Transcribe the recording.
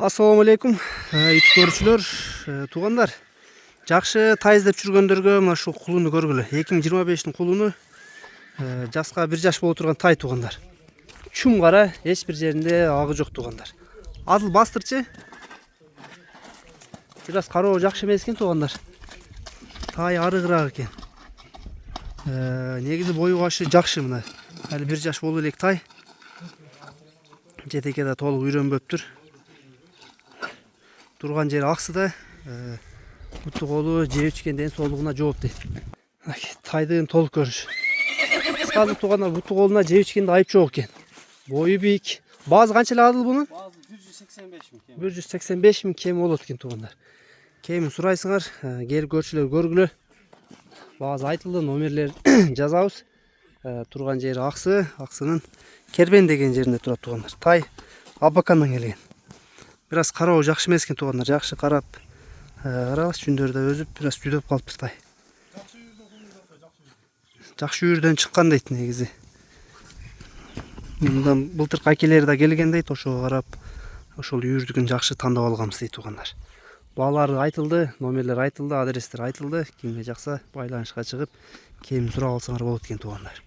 Assalamu алейкум, YouTube көрүүчүлөр, туугандар. Жакшы тай издеп жүргөндөргө мына ушул кулууну көргүлө. 2025-тин кулууну жаска 1 жаш болуп турган тай туугандар. Чум кара, эч бир жеринде агы жок туугандар. Адыл бастырчы. Бираз кароо жакшы эмес экен туугандар. Тай арыгыраак экен. Негизи бою башы жакшы мына. Али 1 жаш болуу элек тай. Жетеке да толук үйрөнбөптүр. Турган жери аксыда, буту колу жеп ичкен ден соолугуна жооп дейт. Тайдын толук көрүнүш. Кызгазып туугандар, буту колуна жеп ичкенде айып жок экен. Бою бийик. Баазы канча эле адыл бунун? Баазы 185 миң кем. 185 миң кем болот экен туугандар. Кемин сурайсыңар, келип көрчүлөр көргүлө. Баазы айтылды, номерлер жазабыз. Турган жери аксы, аксынын Кербен деген жеринде турат туугандар. Тай Абакандан келген. Бираз кароо жакшы эмес экен туугандар, жакшы карап, карабыз, жүндөрү да өзүп, бираз жүдөп калыптыр тай. Жакшы үйүрдөн чыккан дейт негизи. Мындан былтыркы акелери да келген дейт, ошого карап, ошол үйүрдүгүн жакшы тандап алганбыз дейт туугандар. Баалары айтылды, номерлер айтылды, адрестер айтылды. Кимге жакса байланышка чыгып, кемин сурап алсаңар болот экен туугандар.